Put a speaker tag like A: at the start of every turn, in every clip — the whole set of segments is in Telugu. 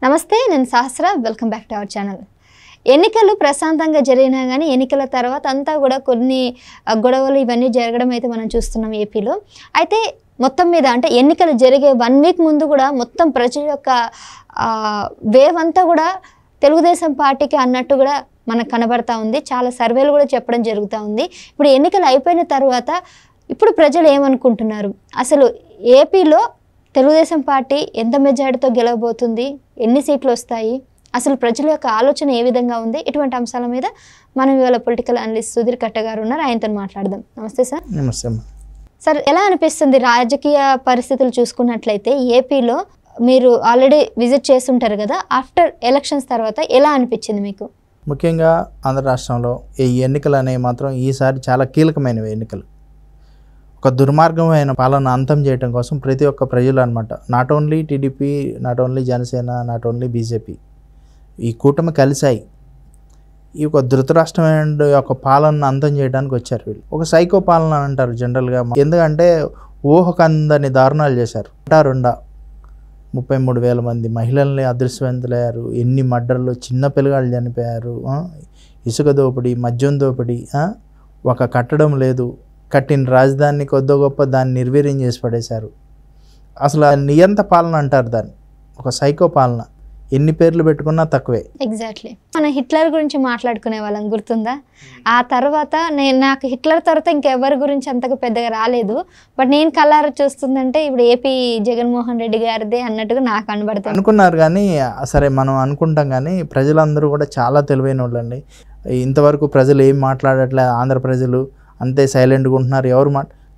A: నమస్తే, నేను Sahasra. Welcome back to our channel. ఎన్నికలు ప్రశాంతంగా జరిగినా కానీ ఎన్నికల తర్వాత అంతా కూడా కొన్ని గొడవలు ఇవన్నీ జరగడం అయితే మనం చూస్తున్నాం ఏపీలో. అయితే మొత్తం మీద అంటే ఎన్నికలు జరిగే 1 వీక్ ముందు కూడా మొత్తం ప్రజల యొక్క వేవ్ అంతా కూడా తెలుగుదేశం పార్టీకి అన్నట్టు కూడా మనకు కనబడతా ఉంది. చాలా సర్వేలు కూడా చెప్పడం జరుగుతూ ఉంది. ఇప్పుడు ఎన్నికలు అయిపోయిన తర్వాత ఇప్పుడు ప్రజలు ఏమనుకుంటున్నారు, అసలు ఏపీలో తెలుగుదేశం పార్టీ ఎంత మెజారిటీతో గెలవబోతుంది, ఎన్ని సీట్లు వస్తాయి, అసలు ప్రజల యొక్క ఆలోచన ఏ విధంగా ఉంది, ఇటువంటి అంశాల మీద మనం ఇవాళ పొలిటికల్ అనలిస్ట్ సుధీర్ కట్ట గారు ఉన్నారు, ఆయనతో మాట్లాడదాం. నమస్తే సార్.
B: నమస్తే
A: సార్. ఎలా అనిపిస్తుంది రాజకీయ పరిస్థితులు చూసుకున్నట్లయితే ఏపీలో? మీరు ఆల్రెడీ విజిట్ చేస్తుంటారు కదా, ఆఫ్టర్ ఎలక్షన్స్ తర్వాత ఎలా అనిపించింది మీకు?
B: ముఖ్యంగా ఆంధ్ర రాష్ట్రంలో ఈ ఎన్నికలు అనేవి మాత్రం ఈసారి చాలా కీలకమైనవి ఎన్నికలు. ఒక దుర్మార్గమైన పాలన అంతం చేయడం కోసం ప్రతి ఒక్క ప్రజలు అనమాట, not only TDP, not only Janasena, not only BJP, ఈ కూటమి కలిసాయి ఈ ఒక ధృతరాష్ట్రమైన యొక్క పాలనను అంతం చేయడానికి వచ్చారు. వీళ్ళు ఒక సైకో పాలన అంటారు జనరల్గా. ఎందుకంటే ఊహకందని దారుణాలు చేశారు. 33,000 మంది మహిళల్ని అదృశ్యవంతులయ్యారు. ఎన్ని మర్డర్లు, చిన్న పిల్లగాళ్ళు చనిపోయారు. ఇసుక దోపిడీ, మద్యం దోపిడీ, ఒక కట్టడం లేదు, కట్టిన రాజధాని కొద్ది గొప్ప దాన్ని నిర్వీర్యం చేసి పడేశారు. అసలు నియంత పాలన అంటారు దాన్ని, ఒక సైకో పాలన. ఎన్ని పేర్లు పెట్టుకున్నా తక్కువే.
A: ఎగ్జాక్ట్లీ. మనం హిట్లర్ గురించి మాట్లాడుకునే వాళ్ళం, గుర్తుందా? ఆ తర్వాత నాకు హిట్లర్ తర్వాత ఇంకెవరి గురించి అంతగా పెద్దగా రాలేదు. బట్ నేను కళ్ళారా చూస్తుందంటే ఇప్పుడు ఏపీ జగన్మోహన్ రెడ్డి గారిదే అన్నట్టుగా నాకు కనబడుతుంది.
B: అనుకున్నారు కానీ, సరే మనం అనుకుంటాం కానీ ప్రజలందరూ కూడా చాలా తెలివైన వాళ్ళండి. ఇంతవరకు ప్రజలు ఏం మాట్లాడట్లేదు, ఆంధ్ర ప్రజలు అంతే సైలెంట్గా ఉంటున్నారు.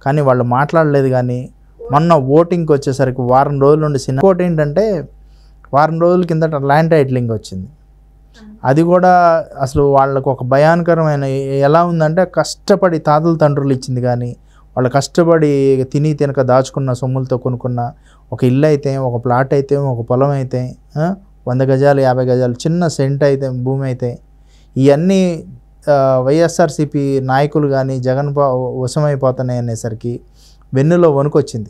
B: కానీ వాళ్ళు మాట్లాడలేదు. కానీ మొన్న ఓటింగ్కి వచ్చేసరికి వారం రోజుల నుండి ఇంకోటి ఏంటంటే, వారం రోజుల కిందట ల్యాండ్ టైటిలింగ్ వచ్చింది. అది కూడా అసలు వాళ్ళకు ఒక భయానకరమైన, ఎలా ఉందంటే కష్టపడి తాతల తండ్రులు ఇచ్చింది, కానీ వాళ్ళు కష్టపడి తినక దాచుకున్న సొమ్ములతో కొనుక్కున్న ఒక ఇల్లు అయితే, ఒక ప్లాట్ అయితే, ఒక పొలం అయితే, 100 గజాలు 50 గజాలు చిన్న సెంట్ అయితే, భూమి అయితే, ఇవన్నీ వైఎస్ఆర్సీపీ నాయకులు కానీ జగన్ వశమైపోతున్నాయి అనేసరికి వెన్నులో వణుకొచ్చింది.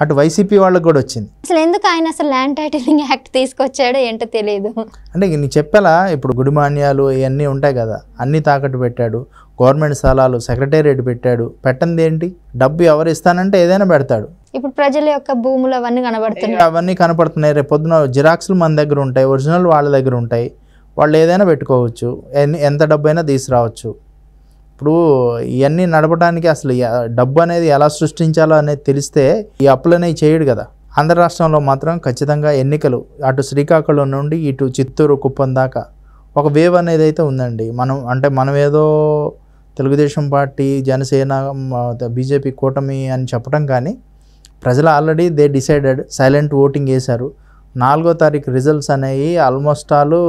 B: అటు వైసీపీ వాళ్ళకి కూడా వచ్చింది.
A: అసలు ఎందుకు ఆయన అసలు ల్యాండ్ టైటిలింగ్ యాక్ట్ తీసుకొచ్చాడో ఏంటో తెలియదు.
B: అంటే నీకు చెప్పాలా, ఇప్పుడు గుడిమాన్యాలు ఇవన్నీ ఉంటాయి కదా, అన్నీ తాకట్టు పెట్టాడు. గవర్నమెంట్ స్థలాలు సెక్రటేరియట్ పెట్టాడు. పెట్టంది ఏంటి? డబ్బు ఎవరు ఇస్తానంటే ఏదైనా పెడతాడు.
A: ఇప్పుడు ప్రజల యొక్క భూములు అవన్నీ కనబడుతున్నాయి.
B: అవన్నీ కనపడుతున్నాయి. రేపు పొద్దున జిరాక్స్లు మన దగ్గర ఉంటాయి, ఒరిజినల్ వాళ్ళ దగ్గర ఉంటాయి. వాళ్ళు ఏదైనా పెట్టుకోవచ్చు, ఎంత డబ్బు అయినా తీసుకురావచ్చు. ఇప్పుడు ఇవన్నీ నడపడానికి అసలు డబ్బు అనేది ఎలా సృష్టించాలో అనేది తెలిస్తే ఈ అప్పులు అనేవి చేయడు కదా. ఆంధ్ర రాష్ట్రంలో మాత్రం ఖచ్చితంగా ఎన్నికలు అటు శ్రీకాకుళం నుండి ఇటు చిత్తూరు, కుప్పం దాకా ఒక వేవ్ అనేది అయితే ఉందండి. మనం ఏదో తెలుగుదేశం పార్టీ, జనసేన, బీజేపీ కూటమి అని చెప్పడం కానీ, ప్రజలు already they decided, silent voting వేశారు. 4వ తారీఖు రిజల్ట్స్ అనేవి ఆల్మోస్ట్ ఆల్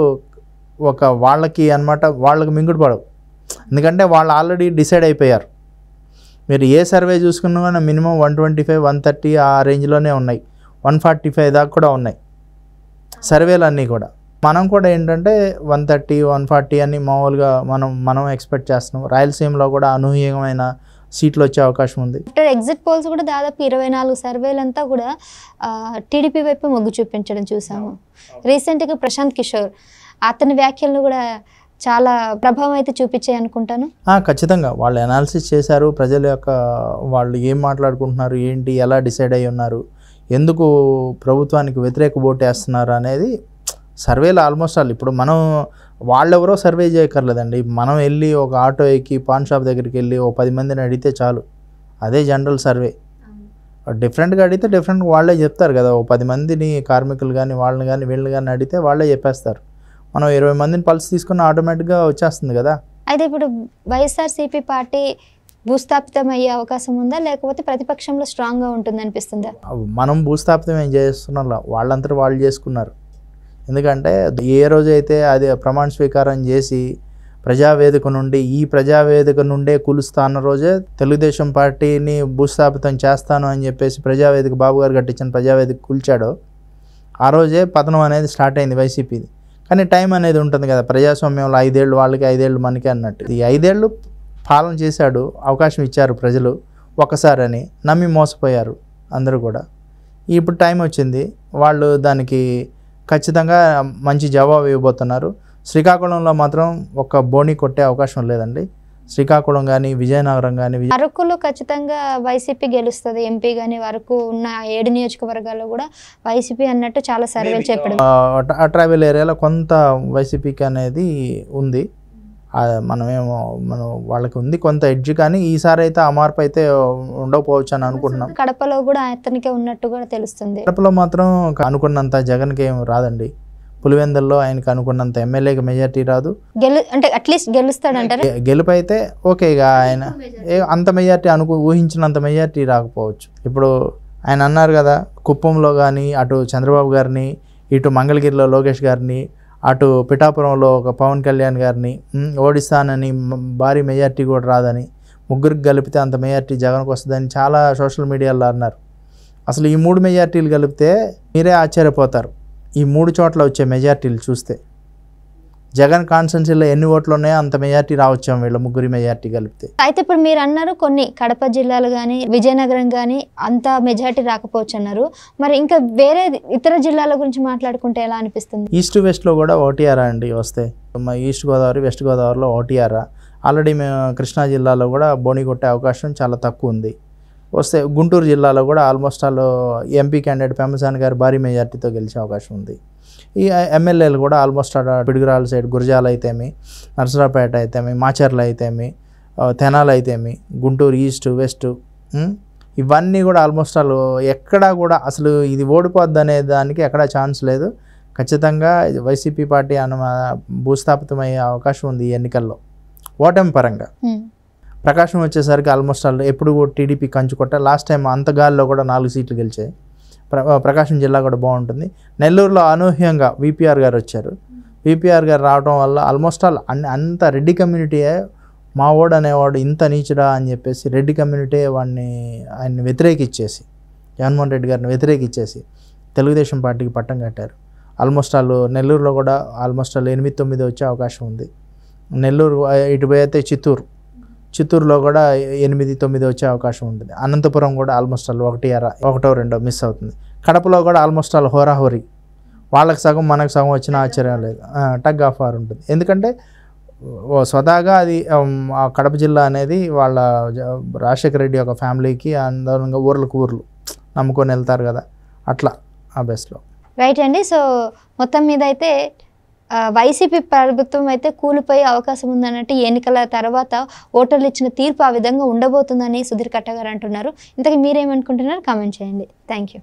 B: ఒక వాళ్ళకి అనమాట, వాళ్ళకి మింగుడు పడవు. ఎందుకంటే వాళ్ళు ఆల్రెడీ డిసైడ్ అయిపోయారు. మీరు ఏ సర్వే చూసుకున్నా కానీ మినిమం 125, 130 ఆ రేంజ్లోనే ఉన్నాయి. 145 దాకా కూడా ఉన్నాయి సర్వేలు అన్నీ కూడా. మనం కూడా ఏంటంటే 130, 140 అని మామూలుగా మనం ఎక్స్పెక్ట్ చేస్తున్నాం. రాయలసీమలో కూడా అనూహ్యమైన సీట్లు వచ్చే అవకాశం ఉంది.
A: ఎగ్జిట్ పోల్స్ కూడా దాదాపు 24 సర్వేలంతా కూడా టీడీపీ వైపు మొగ్గు చూపించడం చూసాము. రీసెంట్గా ప్రశాంత్ కిషోర్ అతని వ్యాఖ్యలను కూడా చాలా ప్రభావం అయితే చూపించాయి అనుకుంటాను.
B: ఖచ్చితంగా వాళ్ళు అనాలిసిస్ చేశారు. ప్రజల యొక్క వాళ్ళు ఏం మాట్లాడుకుంటున్నారు, ఏంటి, ఎలా డిసైడ్ అయ్యి ఉన్నారు, ఎందుకు ప్రభుత్వానికి వ్యతిరేక ఓటు వేస్తున్నారు అనేది సర్వేలు ఆల్మోస్ట్ ఆల్. ఇప్పుడు వాళ్ళెవరో సర్వే చేయక్కర్లేదండి. మనం వెళ్ళి ఒక ఆటో ఎక్కి పాన్ షాప్ దగ్గరికి వెళ్ళి 10 మందిని అడిగితే చాలు, అదే జనరల్ సర్వే. డిఫరెంట్గా అడిగితే డిఫరెంట్గా వాళ్ళే చెప్తారు కదా. 10 మందిని కార్మికులు కానీ వాళ్ళని కానీ వీళ్ళని కానీ అడిగితే వాళ్ళే చెప్పేస్తారు. మనం 20 మందిని పల్స్ తీసుకున్న ఆటోమేటిక్గా వచ్చేస్తుంది కదా. అయితే
A: ఇప్పుడు వైఎస్ఆర్సీపీ పార్టీ భూస్థాపితం అయ్యే అవకాశం ఉందా, లేకపోతే ప్రతిపక్షంలో స్ట్రాంగ్గా ఉంటుంది అనిపిస్తుందా?
B: మనం భూస్థాపితం ఏం చేస్తున్నాం, వాళ్ళంతా వాళ్ళు చేసుకున్నారు. ఎందుకంటే ఏ రోజైతే అది ప్రమాణ స్వీకారం చేసి ప్రజావేదిక నుండే కూలుస్తా అన్న రోజే తెలుగుదేశం పార్టీని భూస్థాపితం చేస్తాను అని చెప్పేసి ప్రజావేదిక, బాబు గారు కట్టించిన ప్రజావేదిక కూల్చాడో ఆ రోజే పతనం అనేది స్టార్ట్ అయింది వైసీపీది. కానీ టైం అనేది ఉంటుంది కదా, ప్రజాస్వామ్యంలో 5 ఏళ్ళు వాళ్ళకి 5 ఏళ్ళు మనకి అన్నట్టు. ఈ 5 ఏళ్ళు పాలన చేశాడు, అవకాశం ఇచ్చారు ప్రజలు ఒక్కసారని నమ్మి మోసపోయారు అందరూ కూడా. ఇప్పుడు టైం వచ్చింది, వాళ్ళు దానికి ఖచ్చితంగా మంచి జవాబు ఇవ్వబోతున్నారు. శ్రీకాకుళంలో మాత్రం ఒక బోని కొట్టే అవకాశం లేదండి. శ్రీకాకుళం కానీ విజయనగరం కానీ
A: అరకులో ఖచ్చితంగా వైసీపీ గెలుస్తుంది. ఎంపీ కానీ వరకు ఉన్న 7 నియోజకవర్గాల్లో కూడా వైసీపీ అన్నట్టు చాలా సర్వేలు చెప్పడం.
B: ట్రైబల్ ఏరియాలో కొంత వైసీపీకి అనేది ఉంది. మనం వాళ్ళకి ఉంది కొంత ఎడ్జ్, కానీ ఈసారి అయితే ఆ మార్పు అయితే ఉండకపోవచ్చు అని అనుకుంటున్నాం.
A: కడపలో కూడా అతనికే ఉన్నట్టు కూడా తెలుస్తుంది.
B: కడపలో మాత్రం అనుకున్నంత జగన్కి ఏం రాదండి. పులివెందుల్లో ఆయనకి అనుకున్నంత ఎమ్మెల్యేకి మెజార్టీ రాదు.
A: అంటే అట్లీస్ట్ గెలుస్తాడంటారు.
B: గెలుపు అయితే ఓకే, ఇక ఆయన అంత మెజార్టీ ఊహించినంత మెజార్టీ రాకపోవచ్చు. ఇప్పుడు ఆయన అన్నారు కదా, కుప్పంలో కానీ అటు చంద్రబాబు గారిని, ఇటు మంగళగిరిలో లోకేష్ గారిని, అటు పిఠాపురంలో ఒక పవన్ కళ్యాణ్ గారిని ఓడిస్తానని, భారీ మెజార్టీ కూడా రాదని, ముగ్గురికి కలిపితే అంత మెజార్టీ జగన్కి వస్తుందని చాలా సోషల్ మీడియాలో అన్నారు. అసలు ఈ 3 మెజార్టీలు కలిపితే మీరే ఆశ్చర్యపోతారు. ఈ 3 చోట్ల వచ్చే మెజార్టీలు చూస్తే జగన్ కాన్స్టిట్యున్సీలో ఎన్ని ఓట్లు ఉన్నాయో అంత మెజార్టీ రావచ్చాం వీళ్ళ ముగ్గురి మెజార్టీ కలిపితే.
A: అయితే ఇప్పుడు మీరు అన్నారు కొన్ని కడప జిల్లాలు కానీ విజయనగరం కానీ అంత మెజార్టీ రాకపోవచ్చు అన్నారు. మరి ఇంకా వేరే ఇతర జిల్లాల గురించి మాట్లాడుకుంటే ఎలా అనిపిస్తుంది?
B: ఈస్ట్ వెస్ట్లో కూడా ఓటీఆర్ అండి వస్తే. మా ఈస్ట్ గోదావరి వెస్ట్ గోదావరిలో ఓటీఆర్. ఆల్రెడీ మేము కృష్ణా జిల్లాలో కూడా బోని కొట్టే అవకాశం చాలా తక్కువ ఉంది. వస్తే గుంటూరు జిల్లాలో కూడా ఆల్మోస్ట్ ఎంపీ క్యాండిడేట్ పెమ్మసాని గారు భారీ మెజార్టీతో గెలిచే అవకాశం ఉంది. ఈ ఎమ్మెల్యేలు కూడా ఆల్మోస్ట్ పిడుగురాల సైడ్ గురజాల అయితేమి, నరసరావుపేట అయితేమి, మాచర్ల అయితేమి, తెనాలి అయితేమి, గుంటూరు ఈస్ట్ వెస్ట్, ఇవన్నీ కూడా ఆల్మోస్ట్ ఎక్కడా కూడా అసలు ఇది ఓడిపోద్ది అనే దానికి ఎక్కడా ఛాన్స్ లేదు. ఖచ్చితంగా వైసీపీ పార్టీ భూస్థాపితమయ్యే అవకాశం ఉంది ఈ ఎన్నికల్లో ఓటమి పరంగా. ప్రకాశం వచ్చేసరికి ఆల్మోస్ట్ ఎప్పుడు టీడీపీ కంచుకొట్ట. లాస్ట్ టైం అంతగాల్లో కూడా 4 సీట్లు గెలిచాయి. ప్రకాశం జిల్లా కూడా బాగుంటుంది. నెల్లూరులో అనూహ్యంగా విపిఆర్ గారు వచ్చారు. విపిఆర్ గారు రావడం వల్ల ఆల్మోస్ట్ అంత రెడ్డి కమ్యూనిటీయే మావోడు అనేవాడు ఇంత నీచుడా అని చెప్పేసి రెడ్డి కమ్యూనిటీ ఆయన్ని వ్యతిరేకించేసి, జగన్మోహన్ రెడ్డి గారిని వ్యతిరేకించేసి తెలుగుదేశం పార్టీకి పట్టం కట్టారు. ఆల్మోస్ట్ నెల్లూరులో కూడా ఆల్మోస్ట్ 8-9 వచ్చే అవకాశం ఉంది. నెల్లూరు ఇటు పోయితే చిత్తూరులో కూడా 8-9 వచ్చే అవకాశం ఉంటుంది. అనంతపురం కూడా ఆల్మోస్ట్ 1-2 మిస్ అవుతుంది. కడపలో కూడా ఆల్మోస్ట్ హోరాహోరీ, వాళ్ళకి సగం మనకు సగం వచ్చిన ఆశ్చర్యం లేదు. టగ్ ఆఫ్ వార్ ఉంటుంది. ఎందుకంటే స్వతహాగా అది కడప జిల్లా అనేది వాళ్ళ రాజశేఖర రెడ్డి యొక్క ఫ్యామిలీకి అందరంగా ఊర్లు నమ్ముకొని వెళ్తారు కదా, అట్లా ఆ బేస్లో.
A: రైట్ అండి. సో మొత్తం మీద అయితే వైసీపీ ప్రభుత్వం అయితే కూలిపోయే అవకాశం ఉందన్నట్టు ఎన్నికల తర్వాత ఓటర్లు ఇచ్చిన తీర్పు ఆ విధంగా ఉండబోతుందని సుధీర్ కట్ట గారు అంటున్నారు. ఇంతకీ మీరేమనుకుంటున్నారు? కామెంట్ చేయండి. Thank you.